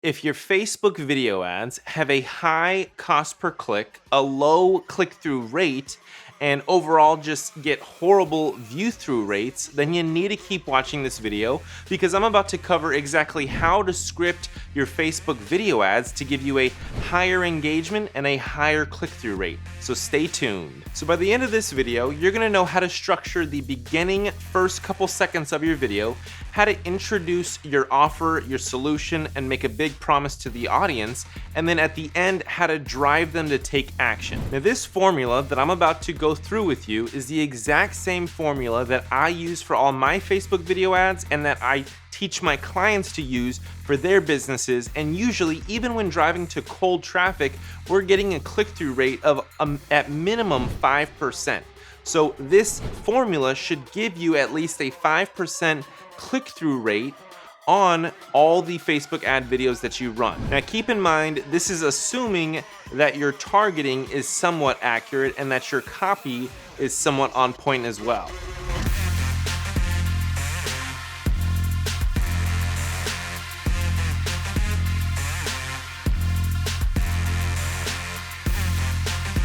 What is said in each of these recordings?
If your Facebook video ads have a high cost per click, a low click through rate, and overall just get horrible view through rates, then you need to keep watching this video because I'm about to cover exactly how to script your Facebook video ads to give you a higher engagement and a higher click through rate. So stay tuned. So by the end of this video, you're gonna know how to structure the beginning first couple seconds of your video, how to introduce your offer, your solution, and make a big promise to the audience, and then at the end, how to drive them to take action. Now, this formula that I'm about to go through with you is the exact same formula that I use for all my Facebook video ads and that I teach my clients to use for their businesses. And usually, even when driving to cold traffic, we're getting a click-through rate of at minimum 5%. So this formula should give you at least a 5% click-through rate on all the Facebook ad videos that you run. Now keep in mind, this is assuming that your targeting is somewhat accurate and that your copy is somewhat on point as well.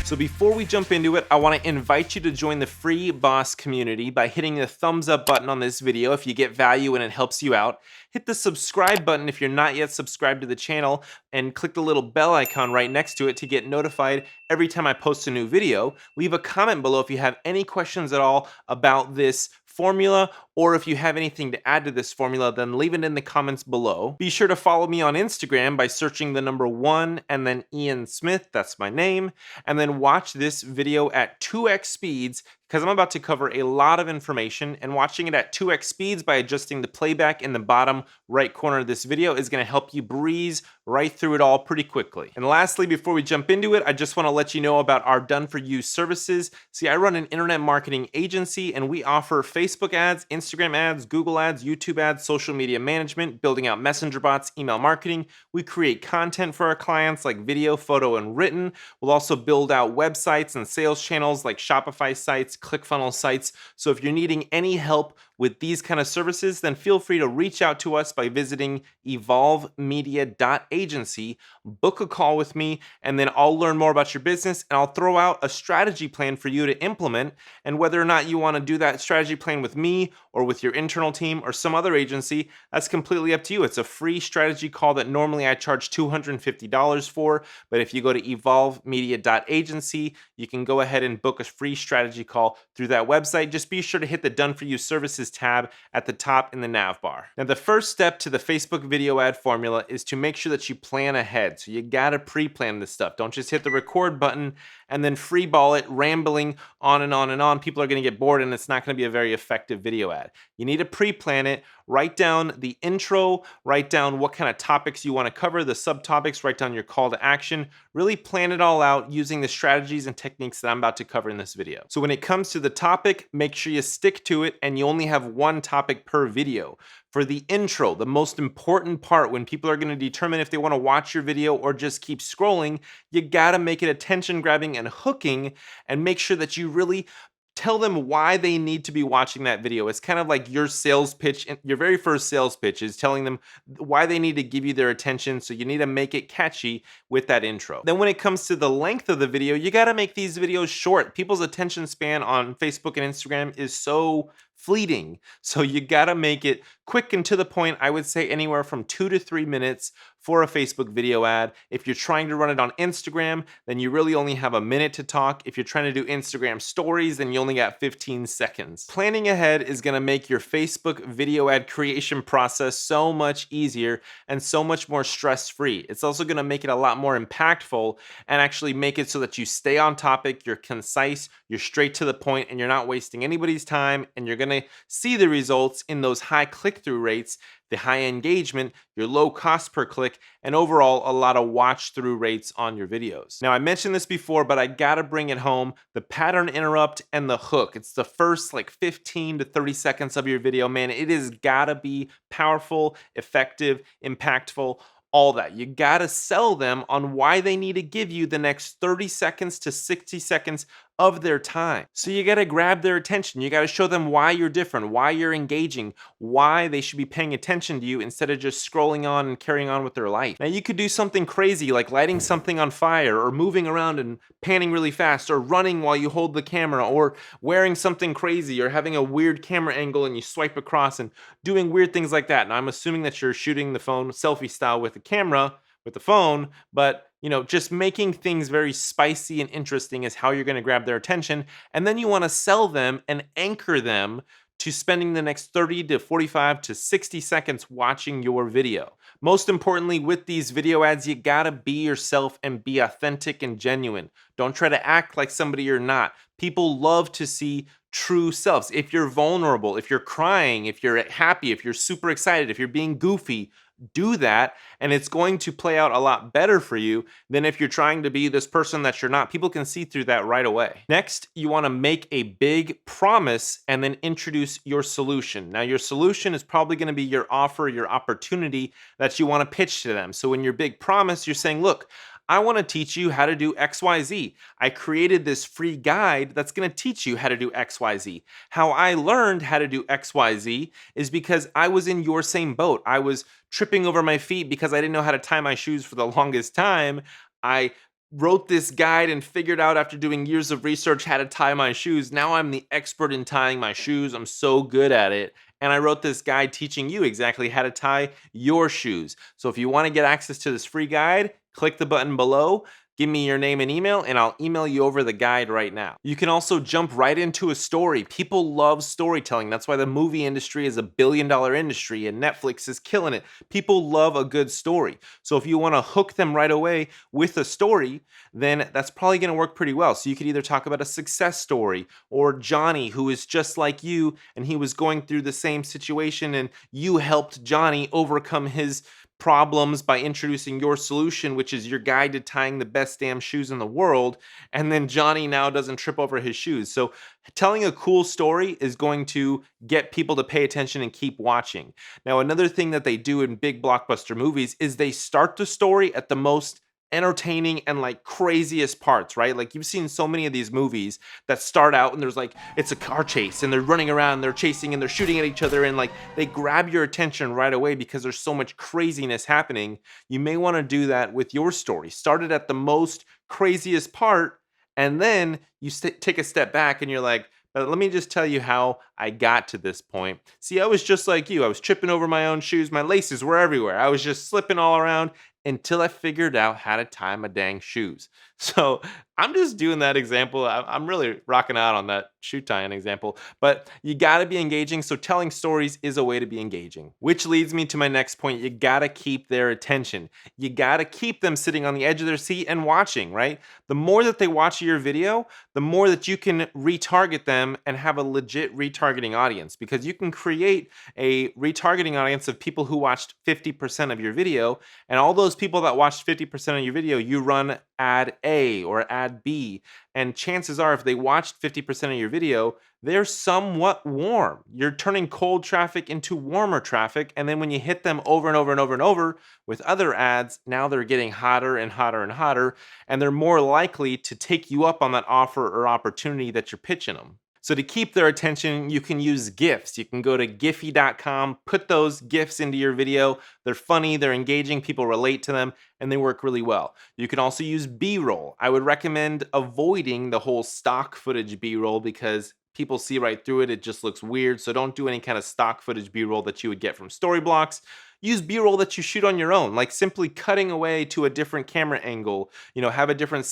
So before we jump into it, I want to invite you to join the free boss community by hitting the thumbs up button on this video if you get value and it helps you out. Hit the subscribe button if you're not yet subscribed to the channel, and click the little bell icon right next to it to get notified every time I post a new video. Leave a comment below if you have any questions at all about this formula, or if you have anything to add to this formula, then leave it in the comments below. Be sure to follow me on Instagram by searching the number 1 and then Ian Smith, that's my name, and then watch this video at 2x speeds because I'm about to cover a lot of information, and watching it at 2x speeds by adjusting the playback in the bottom right corner of this video is going to help you breeze right through it all pretty quickly. And lastly, before we jump into it, I just want to let you know about our DoneForYou services. See, I run an internet marketing agency and we offer Facebook ads, Instagram ads, Google ads, YouTube ads, social media management, building out messenger bots, email marketing. We create content for our clients like video, photo, and written. We'll also build out websites and sales channels like Shopify sites, ClickFunnels sites. So if you're needing any help with these kind of services, then feel free to reach out to us by visiting evolvemedia.agency, book a call with me, and then I'll learn more about your business and I'll throw out a strategy plan for you to implement. And whether or not you want to do that strategy plan with me or with your internal team or some other agency, that's completely up to you. It's a free strategy call that normally I charge $250 for, but if you go to evolvemedia.agency, you can go ahead and book a free strategy call through that website. Just be sure to hit the Done For You Services tab at the top in the nav bar. Now, the first step to the Facebook video ad formula is to make sure that you plan ahead. So you gotta pre-plan this stuff. Don't just hit the record button and then freeball it, rambling on and on and on. People are gonna get bored and it's not gonna be a very effective video ad. You need to pre-plan it, write down the intro, write down what kind of topics you wanna cover, the subtopics, write down your call to action, really plan it all out using the strategies and techniques that I'm about to cover in this video. So when it comes to the topic, make sure you stick to it and you only have one topic per video. For the intro, the most important part when people are going to determine if they want to watch your video or just keep scrolling, you got to make it attention grabbing and hooking and make sure that you really tell them why they need to be watching that video. It's kind of like your sales pitch. Your very first sales pitch is telling them why they need to give you their attention. So you need to make it catchy with that intro. Then when it comes to the length of the video, you got to make these videos short. People's attention span on Facebook and Instagram is so fleeting. So you got to make it quick and to the point. I would say anywhere from 2 to 3 minutes for a Facebook video ad. If you're trying to run it on Instagram, then you really only have a minute to talk. If you're trying to do Instagram stories, then you only got 15 seconds. Planning ahead is going to make your Facebook video ad creation process so much easier and so much more stress-free. It's also going to make it a lot more impactful and actually make it so that you stay on topic, you're concise, you're straight to the point, and you're not wasting anybody's time, and you're going to see the results in those high click-through rates, the high engagement, your low cost per click, and overall a lot of watch through rates on your videos. Now, I mentioned this before, but I gotta bring it home. The pattern interrupt and the hook. It's the first like 15 to 30 seconds of your video, man. It is gotta be powerful, effective, impactful, all that. You gotta sell them on why they need to give you the next 30 seconds to 60 seconds of their time. So you got to grab their attention. You got to show them why you're different, why you're engaging, why they should be paying attention to you instead of just scrolling on and carrying on with their life. Now, you could do something crazy like lighting something on fire, or moving around and panning really fast, or running while you hold the camera, or wearing something crazy, or having a weird camera angle and you swipe across and doing weird things like that. Now, I'm assuming that you're shooting the phone selfie style with the camera, with the phone, but just making things very spicy and interesting is how you're going to grab their attention. And then you want to sell them and anchor them to spending the next 30 to 45 to 60 seconds watching your video. Most importantly, with these video ads, you gotta be yourself and be authentic and genuine. Don't try to act like somebody you're not. People love to see true selves. If you're vulnerable, if you're crying, if you're happy, if you're super excited, if you're being goofy, do that, and it's going to play out a lot better for you than if you're trying to be this person that you're not. People can see through that right away. Next, you want to make a big promise and then introduce your solution. Now, your solution is probably going to be your offer, your opportunity that you want to pitch to them. So in your big promise, you're saying, look, I want to teach you how to do XYZ. I created this free guide that's going to teach you how to do XYZ. How I learned how to do XYZ is because I was in your same boat. I was tripping over my feet because I didn't know how to tie my shoes for the longest time. I wrote this guide and figured out after doing years of research how to tie my shoes. Now I'm the expert in tying my shoes. I'm so good at it. And I wrote this guide teaching you exactly how to tie your shoes. So if you want to get access to this free guide, click the button below. Give me your name and email, and I'll email you over the guide right now. You can also jump right into a story. People love storytelling. That's why the movie industry is a billion-dollar industry, and Netflix is killing it. People love a good story. So if you want to hook them right away with a story, then that's probably going to work pretty well. So you could either talk about a success story, or Johnny, who is just like you, and he was going through the same situation, and you helped Johnny overcome his problems by introducing your solution, which is your guide to tying the best damn shoes in the world. And then Johnny now doesn't trip over his shoes. So telling a cool story is going to get people to pay attention and keep watching. Now, another thing that they do in big blockbuster movies is they start the story at the most entertaining and like craziest parts, right? Like you've seen so many of these movies that start out and there's like, it's a car chase and they're running around, they're chasing and they're shooting at each other, and like they grab your attention right away because there's so much craziness happening. You may want to do that with your story. Start it at the most craziest part, and then you take a step back and you're like, but let me just tell you how I got to this point. See, I was just like you. I was tripping over my own shoes. My laces were everywhere. I was just slipping all around until I figured out how to tie my dang shoes. So I'm just doing that example. I'm really rocking out on that shoe tying example, but you gotta be engaging. So telling stories is a way to be engaging, which leads me to my next point. You gotta keep their attention. You gotta keep them sitting on the edge of their seat and watching, right? The more that they watch your video, the more that you can retarget them and have a legit retargeting audience, because you can create a retargeting audience of people who watched 50% of your video, and all those people that watched 50% of your video, you run ad A or ad B, and chances are if they watched 50% of your video, they're somewhat warm. You're turning cold traffic into warmer traffic, and then when you hit them over and over and over and over with other ads, now they're getting hotter and hotter and hotter, and they're more likely to take you up on that offer or opportunity that you're pitching them. So to keep their attention, you can use GIFs. You can go to Giphy.com, put those GIFs into your video. They're funny, they're engaging, people relate to them, and they work really well. You can also use B-roll. I would recommend avoiding the whole stock footage B-roll because people see right through it. It just looks weird. So don't do any kind of stock footage B-roll that you would get from Storyblocks. Use B-roll that you shoot on your own, like simply cutting away to a different camera angle. Have a different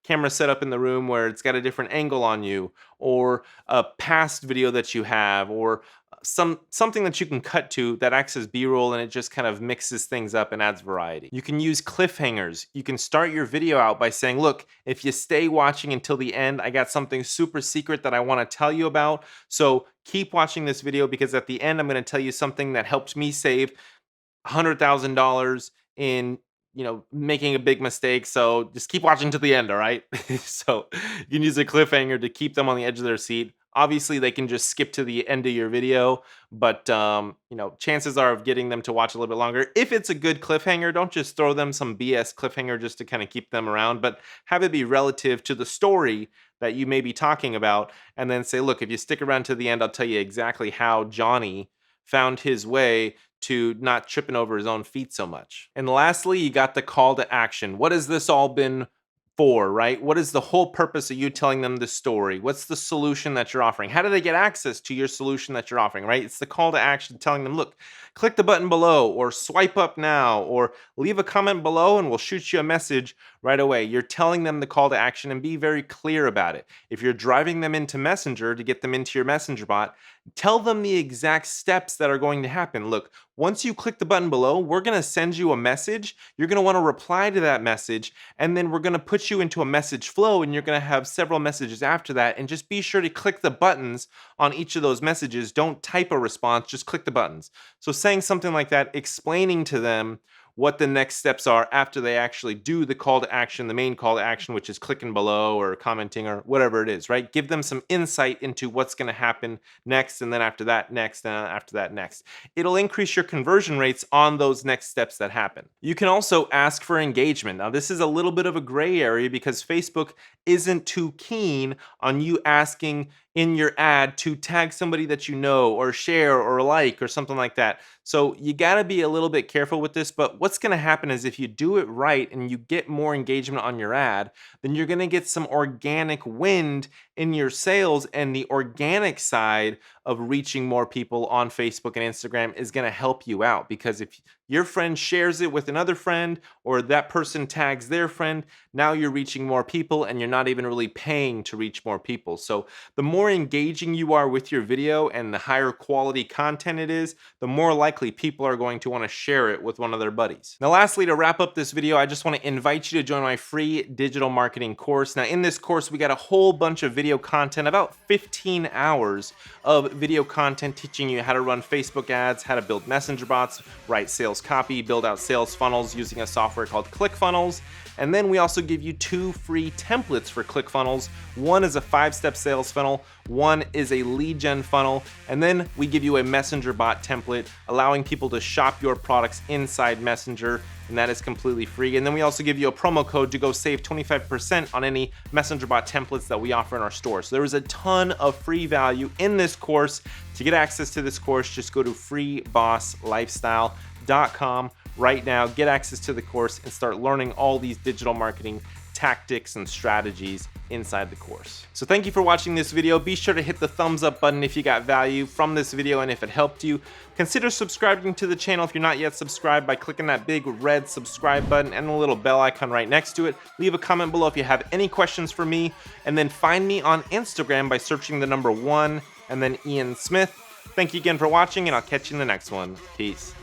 camera setup in the room where it's got a different angle on you, or a past video that you have, or something that you can cut to that acts as B-roll, and it just kind of mixes things up and adds variety. You can use cliffhangers. You can start your video out by saying, look, if you stay watching until the end, I got something super secret that I want to tell you about. So keep watching this video because at the end, I'm going to tell you something that helped me save $100,000 in making a big mistake. So just keep watching to the end, all right? So you can use a cliffhanger to keep them on the edge of their seat. Obviously, they can just skip to the end of your video, but chances are of getting them to watch a little bit longer. If it's a good cliffhanger, don't just throw them some BS cliffhanger just to kind of keep them around, but have it be relative to the story that you may be talking about, and then say, look, if you stick around to the end, I'll tell you exactly how Johnny found his way to not tripping over his own feet so much. And lastly, you got the call to action. What has this all been for, right? What is the whole purpose of you telling them this story? What's the solution that you're offering? How do they get access to your solution that you're offering, right? It's the call to action, telling them, look, click the button below, or swipe up now, or leave a comment below and we'll shoot you a message right away. You're telling them the call to action, and be very clear about it. If you're driving them into Messenger to get them into your Messenger bot, tell them the exact steps that are going to happen. Look, once you click the button below, we're going to send you a message. You're going to want to reply to that message, and then we're going to put you into a message flow, and you're going to have several messages after that. And just be sure to click the buttons on each of those messages. Don't type a response, just click the buttons. So saying something like that, explaining to them what the next steps are after they actually do the call to action, the main call to action, which is clicking below or commenting or whatever it is, right? Give them some insight into what's going to happen next, and then after that, next, and after that, next. It'll increase your conversion rates on those next steps that happen. You can also ask for engagement. Now, this is a little bit of a gray area because Facebook isn't too keen on you asking in your ad to tag somebody that you know, or share, or like, or something like that. So you got to be a little bit careful with this, but what's going to happen is if you do it right and you get more engagement on your ad, then you're going to get some organic wind in your sales, and the organic side of reaching more people on Facebook and Instagram is going to help you out, because if your friend shares it with another friend, or that person tags their friend, now you're reaching more people and you're not even really paying to reach more people. So the more engaging you are with your video and the higher quality content it is, the more likely people are going to want to share it with one of their buddies. Now, lastly, to wrap up this video, I just want to invite you to join my free digital marketing course. Now, in this course, we got a whole bunch of video content, about 15 hours of video content teaching you how to run Facebook ads, how to build messenger bots, write sales copy, build out sales funnels using a software called ClickFunnels. And then we also give you 2 free templates for ClickFunnels. One is a 5-step sales funnel, one is a lead gen funnel, and then we give you a messenger bot template allowing people to shop your products inside Messenger, and that is completely free. And then we also give you a promo code to go save 25% on any messenger bot templates that we offer in our store. So there is a ton of free value in this course. To get access to this course, just go to freebosslifestyle.com right now, get access to the course, and start learning all these digital marketing tactics and strategies inside the course. So thank you for watching this video. Be sure to hit the thumbs up button if you got value from this video and if it helped you. Consider subscribing to the channel if you're not yet subscribed by clicking that big red subscribe button and the little bell icon right next to it. Leave a comment below if you have any questions for me, and then find me on Instagram by searching the number 1 and then Ian Smith. Thank you again for watching, and I'll catch you in the next one. Peace.